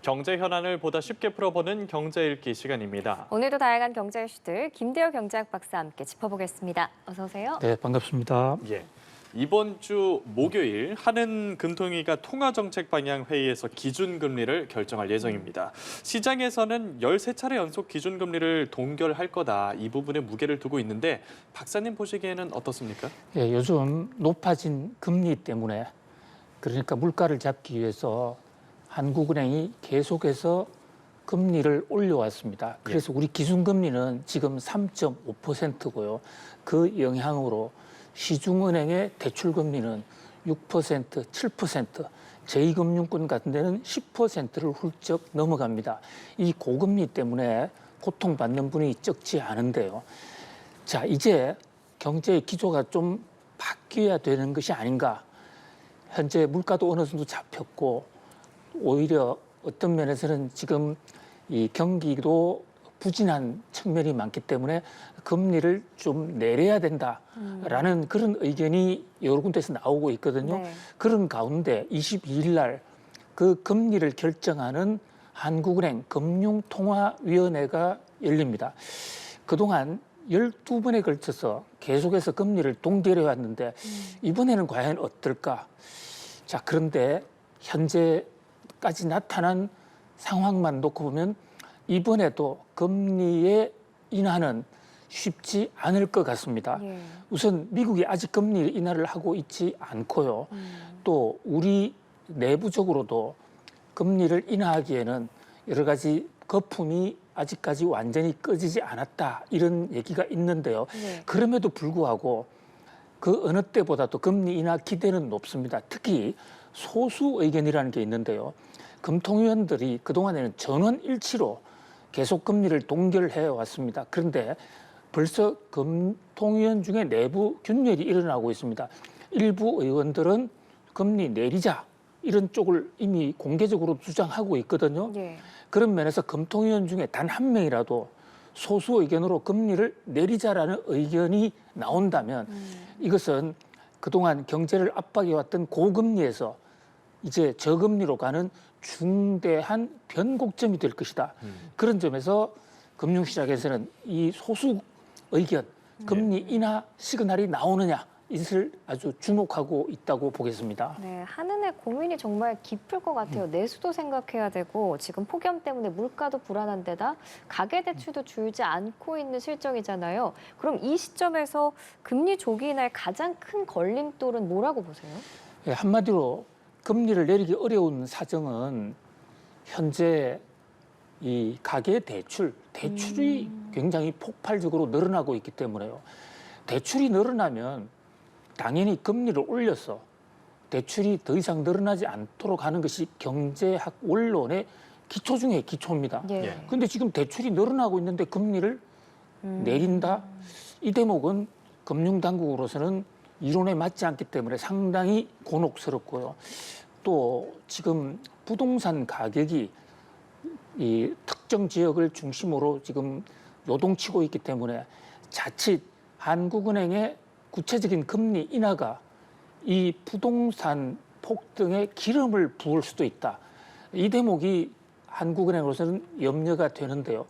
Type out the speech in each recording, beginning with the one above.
경제 현안을 보다 쉽게 풀어보는 경제 읽기 시간입니다. 오늘도 다양한 경제 이슈들 김대호 경제학 박사와 함께 짚어보겠습니다. 어서 오세요. 네, 반갑습니다. 예. 이번 주 목요일 한은 금통위가 통화정책 방향 회의에서 기준금리를 결정할 예정입니다. 시장에서는 13차례 연속 기준금리를 동결할 거다. 이 부분에 무게를 두고 있는데 박사님 보시기에는 어떻습니까? 예, 요즘 높아진 금리 때문에 그러니까 물가를 잡기 위해서 한국은행이 계속해서 금리를 올려왔습니다. 그래서 우리 기준금리는 지금 3.5%고요. 그 영향으로 시중은행의 대출금리는 6%, 7%, 제2금융권 같은 데는 10%를 훌쩍 넘어갑니다. 이 고금리 때문에 고통받는 분이 적지 않은데요. 자, 이제 경제의 기조가 좀 바뀌어야 되는 것이 아닌가. 현재 물가도 어느 정도 잡혔고 오히려 어떤 면에서는 지금 이 경기도 부진한 측면이 많기 때문에 금리를 좀 내려야 된다라는 그런 의견이 여러 군데서 나오고 있거든요. 네. 그런 가운데 22일 날 그 금리를 결정하는 한국은행 금융통화위원회가 열립니다. 그동안 12번에 걸쳐서 계속해서 금리를 동결해 왔는데 이번에는 과연 어떨까? 자, 그런데 현재까지 나타난 상황만 놓고 보면 이번에도 금리의 인하는 쉽지 않을 것 같습니다. 예. 우선 미국이 아직 금리 인하를 하고 있지 않고요. 또 우리 내부적으로도 금리를 인하하기에는 여러 가지 거품이 아직까지 완전히 꺼지지 않았다 이런 얘기가 있는데요. 네. 그럼에도 불구하고 그 어느 때보다도 금리 인하 기대는 높습니다. 특히 소수 의견이라는 게 있는데요. 금통위원들이 그동안에는 전원 일치로 계속 금리를 동결해 왔습니다. 그런데 벌써 금통위원 중에 내부 균열이 일어나고 있습니다. 일부 의원들은 금리 내리자 이런 쪽을 이미 공개적으로 주장하고 있거든요. 예. 그런 면에서 금통위원 중에 단 한 명이라도 소수 의견으로 금리를 내리자라는 의견이 나온다면 이것은 그동안 경제를 압박해왔던 고금리에서 이제 저금리로 가는 중대한 변곡점이 될 것이다. 그런 점에서 금융시장에서는 이 소수 의견, 금리 인하 시그널이 나오느냐 이것을 아주 주목하고 있다고 보겠습니다. 네, 한은의 고민이 정말 깊을 것 같아요. 내수도 생각해야 되고 지금 폭염 때문에 물가도 불안한 데다 가계대출도 줄지 않고 있는 실정이잖아요. 그럼 이 시점에서 금리 조기 인하의 가장 큰 걸림돌은 뭐라고 보세요? 예, 한마디로 금리를 내리기 어려운 사정은 현재 이 가계 대출이 굉장히 폭발적으로 늘어나고 있기 때문에요. 대출이 늘어나면 당연히 금리를 올려서 대출이 더 이상 늘어나지 않도록 하는 것이 경제학 원론의 기초 중에 기초입니다. 예. 그런데 지금 대출이 늘어나고 있는데 금리를 내린다? 이 대목은 금융당국으로서는 이론에 맞지 않기 때문에 상당히 곤혹스럽고요. 또 지금 부동산 가격이 이 특정 지역을 중심으로 지금 요동치고 있기 때문에 자칫 한국은행의 구체적인 금리 인하가 이 부동산 폭등에 기름을 부을 수도 있다. 이 대목이 한국은행으로서는 염려가 되는데요.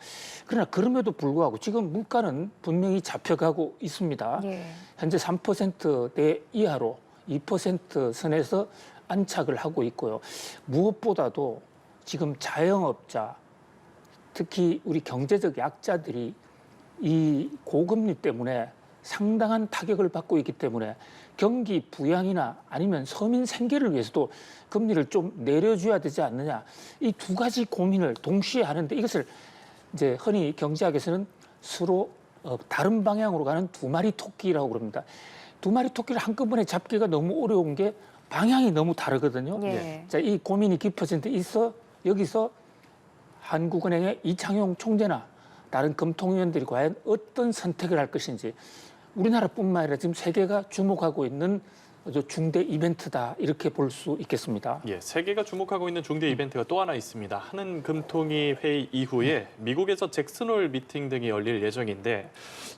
그러나 그럼에도 불구하고 지금 물가는 분명히 잡혀가고 있습니다. 예. 현재 3%대 이하로 2% 선에서 안착을 하고 있고요. 무엇보다도 지금 자영업자, 특히 우리 경제적 약자들이 이 고금리 때문에 상당한 타격을 받고 있기 때문에 경기 부양이나 아니면 서민 생계를 위해서도 금리를 좀 내려줘야 되지 않느냐. 이 두 가지 고민을 동시에 하는데 이것을 이제 흔히 경제학에서는 서로 다른 방향으로 가는 두 마리 토끼라고 그럽니다. 두 마리 토끼를 한꺼번에 잡기가 너무 어려운 게 방향이 너무 다르거든요. 예. 자, 이 고민이 깊어진 데 있어 여기서 한국은행의 이창용 총재나 다른 금통위원들이 과연 어떤 선택을 할 것인지 우리나라뿐만 아니라 지금 세계가 주목하고 있는 아주 중대 이벤트다 이렇게 볼 수 있겠습니다. 예, 세계가 주목하고 있는 중대 이벤트가 또 하나 있습니다. 한은 금통위 회의 이후에 미국에서 잭슨홀 미팅 등이 열릴 예정인데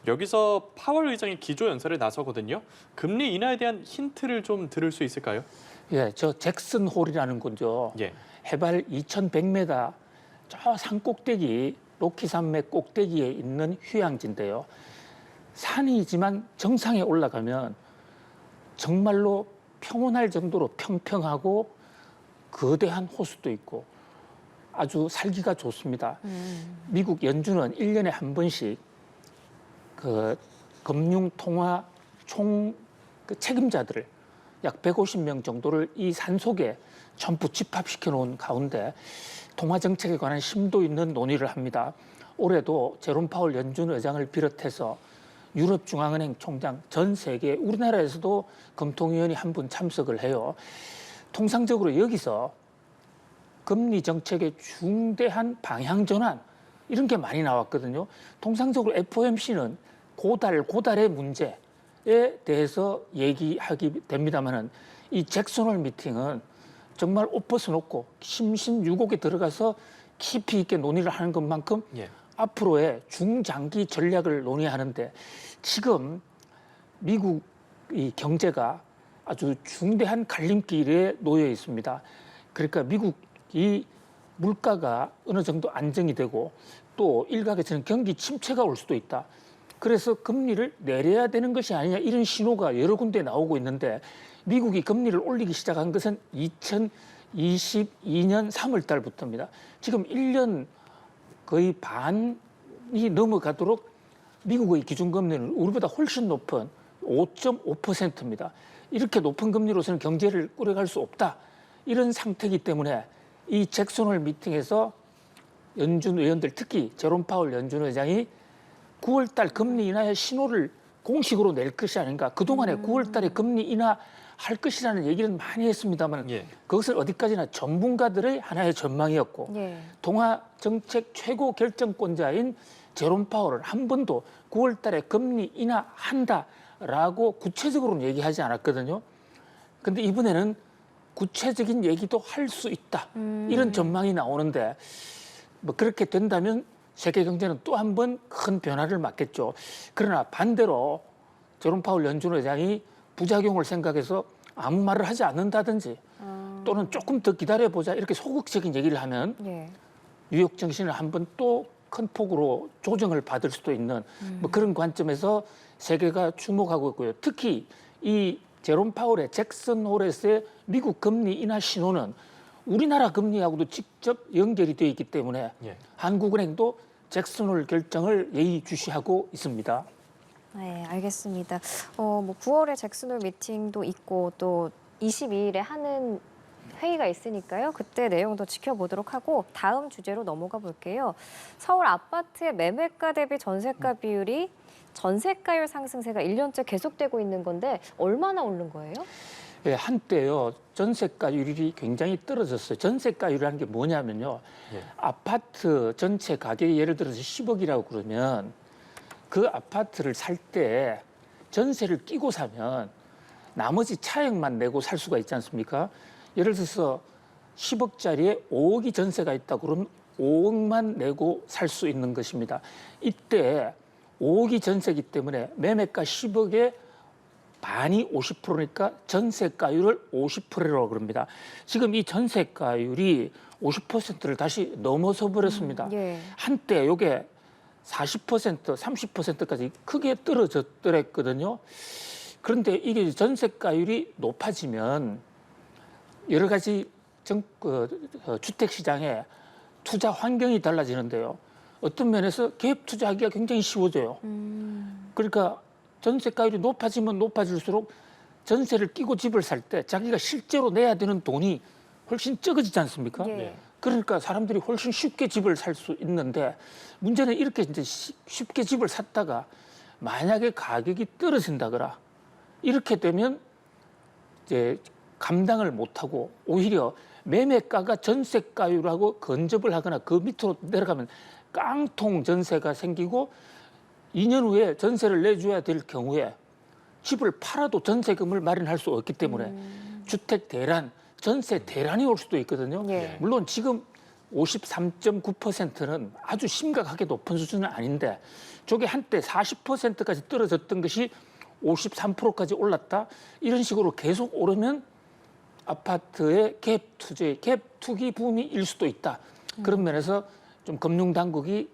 여기서 파월 의장이 기조연설에 나서거든요. 금리 인하에 대한 힌트를 좀 들을 수 있을까요? 예, 저 잭슨 홀이라는 건죠. 예. 해발 2,100m 저 산 꼭대기 로키산맥 꼭대기에 있는 휴양지인데요. 산이지만 정상에 올라가면 정말로 평온할 정도로 평평하고 거대한 호수도 있고 아주 살기가 좋습니다. 미국 연준은 1년에 한 번씩 그 금융통화 총 그 책임자들을 약 150명 정도를 이 산속에 전부 집합시켜 놓은 가운데 통화 정책에 관한 심도 있는 논의를 합니다. 올해도 제롬 파월 연준 의장을 비롯해서 유럽중앙은행 총장, 전 세계 우리나라에서도 금통위원이 한 분 참석을 해요. 통상적으로 여기서 금리 정책의 중대한 방향 전환 이런 게 많이 나왔거든요. 통상적으로 FOMC는 고달의 문제에 대해서 얘기하게 됩니다만은 이 잭슨홀 미팅은 정말 옷 벗어놓고 심심유곡에 들어가서 깊이 있게 논의를 하는 것만큼 예. 앞으로의 중장기 전략을 논의하는데 지금 미국 이 경제가 아주 중대한 갈림길에 놓여 있습니다. 그러니까 미국이 물가가 어느 정도 안정이 되고 또 일각에서는 경기 침체가 올 수도 있다. 그래서 금리를 내려야 되는 것이 아니냐 이런 신호가 여러 군데 나오고 있는데 미국이 금리를 올리기 시작한 것은 2022년 3월 달부터입니다. 지금 1년 거의 반이 넘어가도록 미국의 기준금리는 우리보다 훨씬 높은 5.5%입니다. 이렇게 높은 금리로서는 경제를 꾸려갈 수 없다. 이런 상태이기 때문에 이 잭슨홀 미팅에서 연준 의원들 특히 제롬 파월 연준 의장이 9월 달 금리 인하의 신호를 공식으로 낼 것이 아닌가. 그동안에 9월 달에 금리 인하할 것이라는 얘기는 많이 했습니다만 예. 그것은 어디까지나 전문가들의 하나의 전망이었고 예. 통화 정책 최고 결정권자인 제롬 파월은 한 번도 9월 달에 금리 인하한다라고 구체적으로는 얘기하지 않았거든요. 근데 이번에는 구체적인 얘기도 할 수 있다. 이런 전망이 나오는데 뭐 그렇게 된다면 세계 경제는 또 한 번 큰 변화를 맞겠죠. 그러나 반대로 제롬 파월 연준 의장이 부작용을 생각해서 아무 말을 하지 않는다든지 또는 조금 더 기다려보자 이렇게 소극적인 얘기를 하면 예. 뉴욕 증시는 한 번 또 큰 폭으로 조정을 받을 수도 있는 뭐 그런 관점에서 세계가 주목하고 있고요. 특히 이 제롬 파월의 잭슨홀에서의 미국 금리 인하 신호는 우리나라 금리하고도 직접 연결이 되어 있기 때문에 예. 한국은행도 잭슨홀 결정을 예의주시하고 있습니다. 네, 알겠습니다. 뭐 9월에 잭슨홀 미팅도 있고 또 22일에 하는 회의가 있으니까요. 그때 내용도 지켜보도록 하고 다음 주제로 넘어가 볼게요. 서울 아파트의 매매가 대비 전세가 비율이 전세가율 상승세가 1년째 계속되고 있는 건데 얼마나 오른 거예요? 예, 한때요 전세가율이 굉장히 떨어졌어요. 전세가율이라는 게 뭐냐면요. 예. 아파트 전체 가격이 예를 들어서 10억이라고 그러면 그 아파트를 살 때 전세를 끼고 사면 나머지 차액만 내고 살 수가 있지 않습니까? 예를 들어서 10억짜리에 5억이 전세가 있다 그러면 5억만 내고 살 수 있는 것입니다. 이때 5억이 전세이기 때문에 매매가 10억에 반이 50%니까 전세가율을 50%라고 그럽니다. 지금 이 전세가율이 50%를 다시 넘어서 버렸습니다. 예. 한때 이게 40%, 30%까지 크게 떨어졌더랬거든요. 그런데 이게 전세가율이 높아지면 여러 가지 주택 시장에 투자 환경이 달라지는데요. 어떤 면에서 개입 투자하기가 굉장히 쉬워져요. 그러니까 전세가율이 높아지면 높아질수록 전세를 끼고 집을 살 때 자기가 실제로 내야 되는 돈이 훨씬 적어지지 않습니까? 예. 그러니까 사람들이 훨씬 쉽게 집을 살 수 있는데 문제는 이렇게 이제 쉽게 집을 샀다가 만약에 가격이 떨어진다거나 이렇게 되면 이제 감당을 못하고 오히려 매매가가 전세가율하고 근접을 하거나 그 밑으로 내려가면 깡통 전세가 생기고 2년 후에 전세를 내줘야 될 경우에 집을 팔아도 전세금을 마련할 수 없기 때문에 주택 대란, 전세 대란이 올 수도 있거든요. 예. 물론 지금 53.9%는 아주 심각하게 높은 수준은 아닌데 저게 한때 40%까지 떨어졌던 것이 53%까지 올랐다. 이런 식으로 계속 오르면 아파트의 갭 투기 붐이 일 수도 있다. 그런 면에서 좀 금융 당국이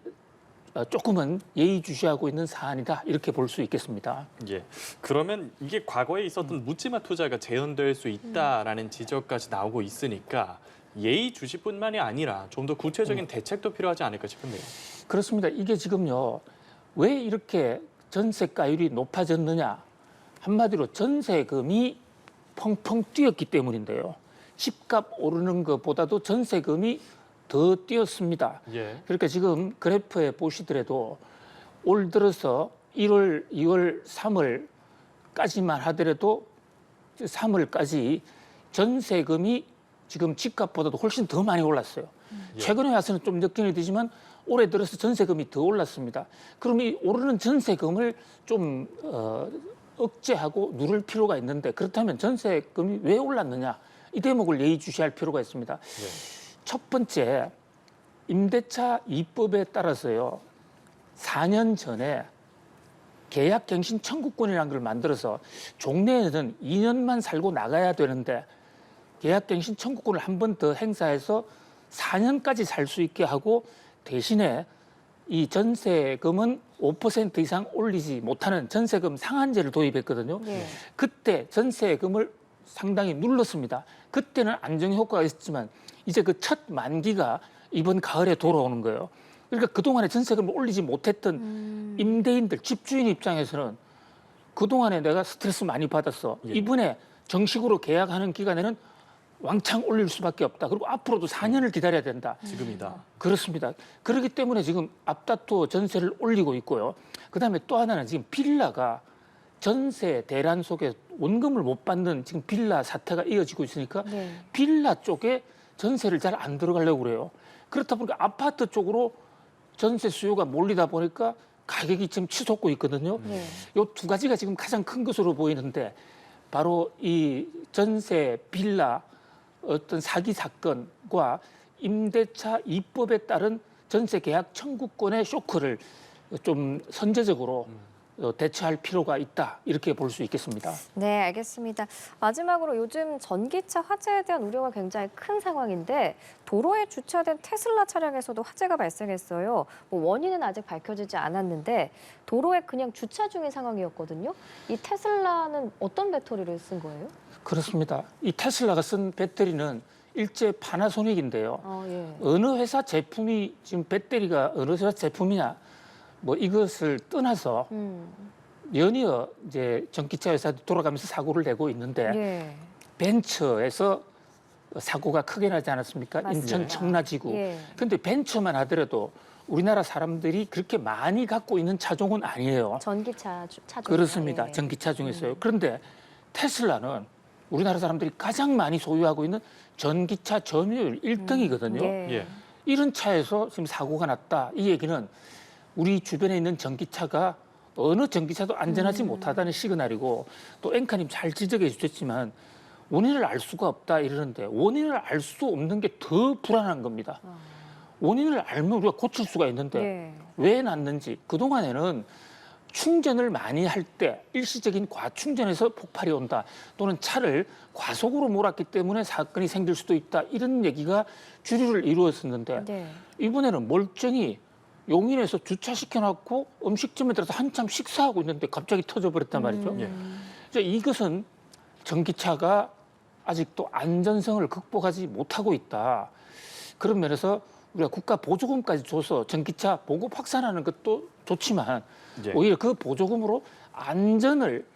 조금은 예의주시하고 있는 사안이다 이렇게 볼 수 있겠습니다. 예. 그러면 이게 과거에 있었던 묻지마 투자가 재현될 수 있다라는 지적까지 나오고 있으니까 예의주시뿐만이 아니라 좀 더 구체적인 대책도 필요하지 않을까 싶은데요. 그렇습니다. 이게 지금요 왜 이렇게 전세가율이 높아졌느냐? 한마디로 전세금이 펑펑 뛰었기 때문인데요. 집값 오르는 것보다도 전세금이 더 뛰었습니다. 예. 그러니까 지금 그래프에 보시더라도 올 들어서 1월, 2월, 3월까지만 하더라도 3월까지 전세금이 지금 집값보다도 훨씬 더 많이 올랐어요. 예. 최근에 와서는 좀 느낌이 되지만 올해 들어서 전세금이 더 올랐습니다. 그럼 이 오르는 전세금을 좀 억제하고 누를 필요가 있는데 그렇다면 전세금이 왜 올랐느냐? 이 대목을 예의주시할 필요가 있습니다. 예. 첫 번째, 임대차 2법에 따라서요. 4년 전에 계약갱신 청구권이라는 걸 만들어서 종래에는 2년만 살고 나가야 되는데 계약갱신 청구권을 한 번 더 행사해서 4년까지 살 수 있게 하고 대신에 이 전세금은 5% 이상 올리지 못하는 전세금 상한제를 도입했거든요. 네. 그때 전세금을 상당히 눌렀습니다. 그때는 안정 효과가 있었지만 이제 그 첫 만기가 이번 가을에 돌아오는 거예요. 그러니까 그동안에 전세금을 올리지 못했던 임대인들, 집주인 입장에서는 그동안에 내가 스트레스 많이 받았어. 예. 이번에 정식으로 계약하는 기간에는 왕창 올릴 수밖에 없다. 그리고 앞으로도 4년을 기다려야 된다. 지금이다. 그렇습니다. 그렇기 때문에 지금 앞다투어 전세를 올리고 있고요. 그다음에 또 하나는 지금 빌라가 전세 대란 속에 원금을 못 받는 지금 빌라 사태가 이어지고 있으니까 네. 빌라 쪽에 전세를 잘 안 들어가려고 그래요. 그렇다 보니까 아파트 쪽으로 전세 수요가 몰리다 보니까 가격이 지금 치솟고 있거든요. 네. 이 두 가지가 지금 가장 큰 것으로 보이는데 바로 이 전세 빌라 어떤 사기 사건과 임대차 2법에 따른 전세 계약 청구권의 쇼크를 좀 선제적으로 대처할 필요가 있다 이렇게 볼 수 있겠습니다. 네, 알겠습니다. 마지막으로 요즘 전기차 화재에 대한 우려가 굉장히 큰 상황인데 도로에 주차된 테슬라 차량에서도 화재가 발생했어요. 뭐 원인은 아직 밝혀지지 않았는데 도로에 그냥 주차 중인 상황이었거든요. 이 테슬라는 어떤 배터리를 쓴 거예요? 그렇습니다. 이 테슬라가 쓴 배터리는 일제 파나소닉인데요. 예. 어느 회사 제품이 지금 배터리가 어느 회사 제품이냐 뭐 이것을 떠나서 연이어 이제 전기차 회사도 돌아가면서 사고를 내고 있는데 예. 벤처에서 사고가 크게 나지 않았습니까? 맞습니다. 인천 청라지구. 예. 근데 벤처만 하더라도 우리나라 사람들이 그렇게 많이 갖고 있는 차종은 아니에요. 전기차 차종. 그렇습니다. 예. 전기차 중에서요. 그런데 테슬라는 우리나라 사람들이 가장 많이 소유하고 있는 전기차 점유율 1등이거든요. 예. 예. 이런 차에서 지금 사고가 났다. 이 얘기는 우리 주변에 있는 전기차가 어느 전기차도 안전하지 못하다는 시그널이고 또 앵커님 잘 지적해 주셨지만 원인을 알 수가 없다 이러는데 원인을 알 수 없는 게 더 불안한 겁니다. 원인을 알면 우리가 고칠 수가 있는데 예. 왜 났는지 그동안에는 충전을 많이 할 때 일시적인 과충전에서 폭발이 온다 또는 차를 과속으로 몰았기 때문에 사건이 생길 수도 있다 이런 얘기가 주류를 이루었었는데 네. 이번에는 멀쩡히 용인에서 주차시켜놓고 음식점에 들어서 한참 식사하고 있는데 갑자기 터져버렸단 말이죠. 예. 이제 이것은 전기차가 아직도 안전성을 극복하지 못하고 있다. 그런 면에서 우리가 국가 보조금까지 줘서 전기차 보급 확산하는 것도 좋지만 예. 오히려 그 보조금으로 안전을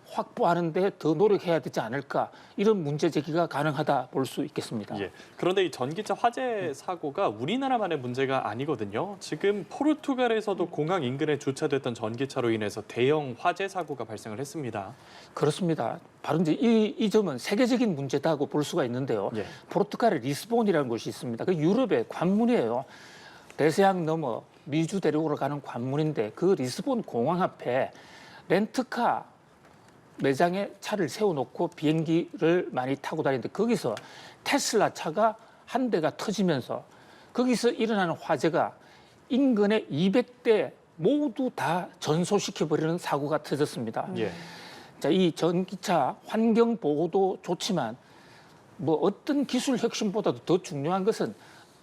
확보하는 데 더 노력해야 되지 않을까 이런 문제 제기가 가능하다 볼 수 있겠습니다. 예. 그런데 이 전기차 화재 사고가 우리나라만의 문제가 아니거든요. 지금 포르투갈에서도 공항 인근에 주차됐던 전기차로 인해서 대형 화재 사고가 발생을 했습니다. 그렇습니다. 바로 이제 이 점은 세계적인 문제다고 볼 수가 있는데요. 예. 포르투갈의 리스본이라는 곳이 있습니다. 그 유럽의 관문이에요. 대서양 넘어 미주 대륙으로 가는 관문인데 그 리스본 공항 앞에 렌트카 매장에 차를 세워놓고 비행기를 많이 타고 다니는데 거기서 테슬라 차가 한 대가 터지면서 거기서 일어나는 화재가 인근의 200대 모두 다 전소시켜버리는 사고가 터졌습니다. 예. 자, 이 전기차 환경 보호도 좋지만 뭐 어떤 기술 혁신보다도 더 중요한 것은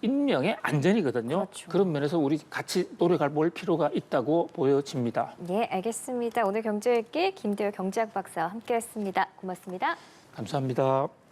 인명의 안전이거든요. 그렇죠. 그런 면에서 우리 같이 노력할 볼 필요가 있다고 보여집니다. 네, 알겠습니다. 오늘 경제읽기 김대호 경제학 박사와 함께했습니다. 고맙습니다. 감사합니다.